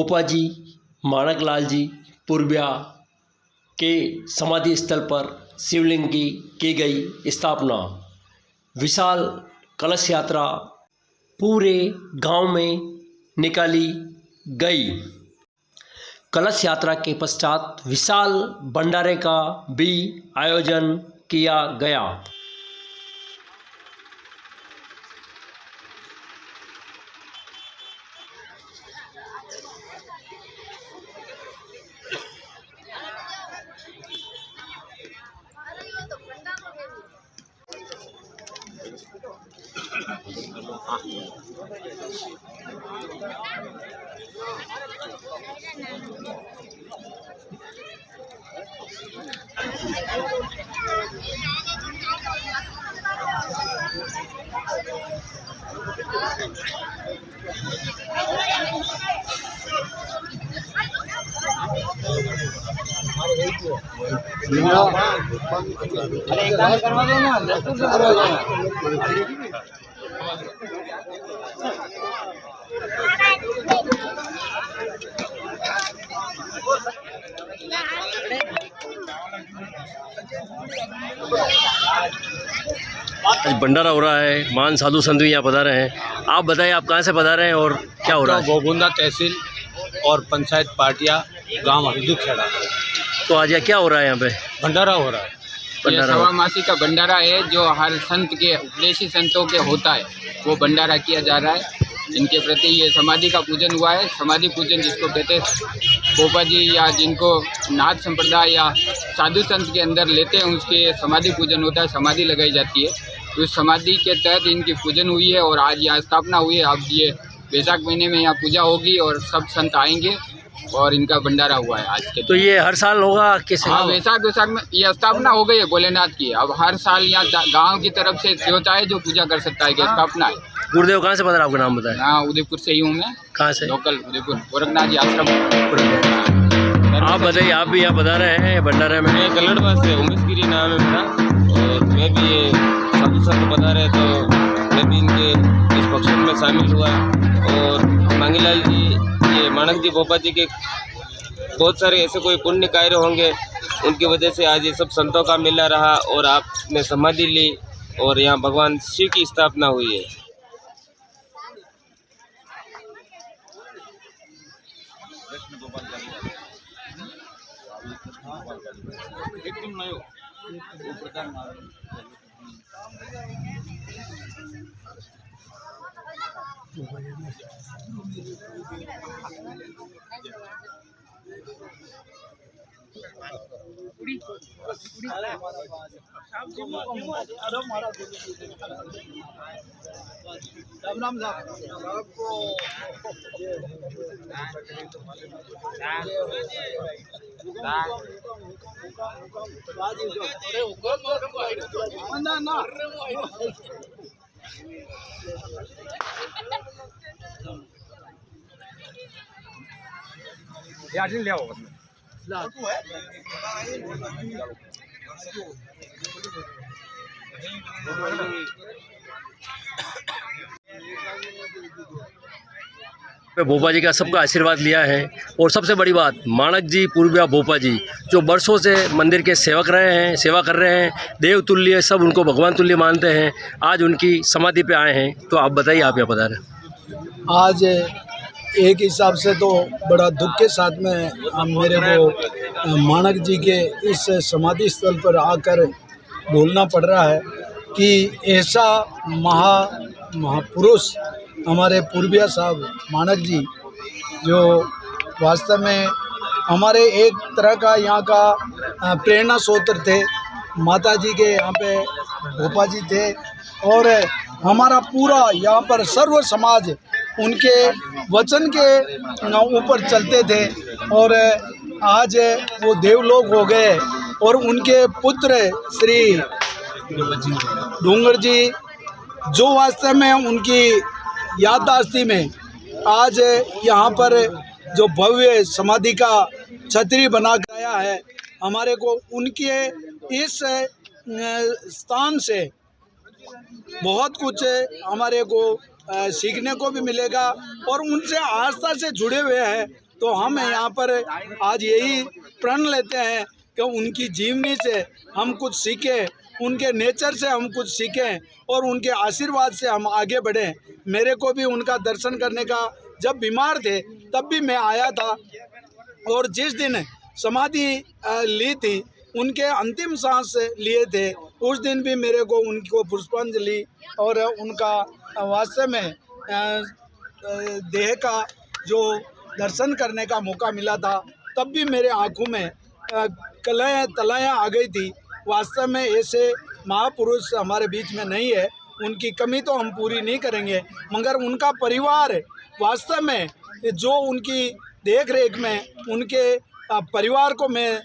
भोपाजी माणकलाल जी पूर्विया के समाधि स्थल पर शिवलिंग की गई स्थापना। विशाल कलश यात्रा पूरे गांव में निकाली गई। कलश यात्रा के पश्चात विशाल भंडारे का भी आयोजन किया गया। भंडारा हो रहा है, महान साधु संत भी यहाँ पधारे हैं। आप बताइए, आप कहाँ से पधारे हैं और क्या हो रहा है? गोगुंदा तहसील और पंचायत पाटिया, गांव हरदुखेड़ा। तो आज यहाँ क्या हो रहा है? यहाँ पे भंडारा हो रहा है। ये सवामासी का भंडारा है जो हर संत के, उपदेशी संतों के होता है, वो भंडारा किया जा रहा है। इनके प्रति ये समाधि का पूजन हुआ है। समाधि पूजन जिसको कहते हैं भोपाजी, या जिनको नाथ संप्रदाय या साधु संत के अंदर लेते हैं, उसके समाधि पूजन होता है, समाधि लगाई जाती है। तो उस समाधि के तहत इनकी पूजन हुई है और आज यहाँ स्थापना हुई है। अब ये वैशाख महीने में यहाँ पूजा होगी और सब संत आएंगे और इनका भंडारा हुआ है आज के। तो ये हर साल होगा किस? हाँ, वैशाख में ये स्थापना हो गई है भोलेनाथ की। अब हर साल यहाँ गांव की तरफ से जो चाहे जो पूजा कर सकता है कि स्थापना है। गुरुदेव कहाँ से पता, आपका नाम बताएं? हाँ, उदयपुर से ही हूँ मैं। कहाँ से? लोकल उदयपुर, गोरखनाथ जी आश्रम। आप बताइए, आप भी यहाँ पधारे हैं भंडारे में? मैं कल्लड़बाद से, उमेश गिरी नाम है मेरा, और मैं भी ये साधु संत पधारे तो मैं भी इनके इस फंक्शन में शामिल हुआ। और मांगीलाल जी, ये माणक जी, भोपा जी के बहुत सारे ऐसे कोई पुण्य कार्य होंगे, उनकी वजह से आज ये सब संतों का मेला रहा और आपने समाधि ली और यहाँ भगवान शिव की स्थापना हुई है। भोपा जी का सबका आशीर्वाद लिया है। और सबसे बड़ी बात, माणक जी पूर्विया भोपा जी जो वर्षों से मंदिर के सेवक रहे हैं, सेवा कर रहे हैं, देव तुल्य, सब उनको भगवान तुल्य मानते हैं, आज उनकी समाधि पे आए हैं। तो आप बताइए, आप यहाँ पधारे? आज एक हिसाब से तो बड़ा दुख के साथ में हम मेरे को माणक जी के इस समाधि स्थल पर आकर बोलना पड़ रहा है कि ऐसा महापुरुष हमारे पूर्विया साहब माणक जी, जो वास्तव में हमारे एक तरह का यहाँ का प्रेरणा स्रोत थे। माता जी के यहाँ पे भोपा जी थे और हमारा पूरा यहाँ पर सर्व समाज उनके वचन के ऊपर चलते थे। और आज वो देवलोक हो गए और उनके पुत्र श्री डूंगर जी, जो वास्तव में उनकी याददाश्ती में आज यहाँ पर जो भव्य समाधि का छतरी बना गया है, हमारे को उनके इस स्थान से बहुत कुछ हमारे को सीखने को भी मिलेगा और उनसे आस्था से जुड़े हुए हैं तो हम यहाँ पर आज यही प्रण लेते हैं कि उनकी जीवनी से हम कुछ सीखें, उनके नेचर से हम कुछ सीखें और उनके आशीर्वाद से हम आगे बढ़ें। मेरे को भी उनका दर्शन करने का, जब बीमार थे तब भी मैं आया था, और जिस दिन समाधि ली थी, उनके अंतिम सांस लिए थे, उस दिन भी मेरे को उनको पुष्पांजलि और उनका वास्तव में देह का जो दर्शन करने का मौका मिला था, तब भी मेरे आँखों में तलायाँ आ गई थी। वास्तव में ऐसे महापुरुष हमारे बीच में नहीं है, उनकी कमी तो हम पूरी नहीं करेंगे, मगर उनका परिवार वास्तव में जो उनकी देख रेख में, उनके परिवार को मैं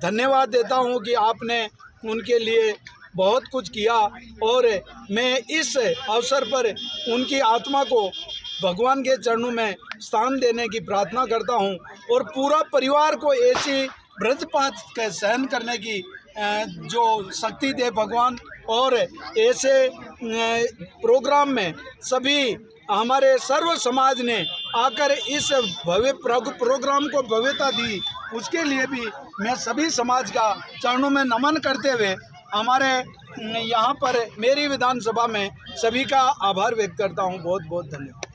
धन्यवाद देता हूं कि आपने उनके लिए बहुत कुछ किया। और मैं इस अवसर पर उनकी आत्मा को भगवान के चरणों में स्थान देने की प्रार्थना करता हूं, और पूरा परिवार को ऐसी ब्रजपात के सहन करने की जो शक्ति दे भगवान, और ऐसे प्रोग्राम में सभी हमारे सर्व समाज ने आकर इस भव्य प्रोग्राम को भव्यता दी, उसके लिए भी मैं सभी समाज का चरणों में नमन करते हुए हमारे यहाँ पर मेरी विधानसभा में सभी का आभार व्यक्त करता हूँ। बहुत बहुत धन्यवाद।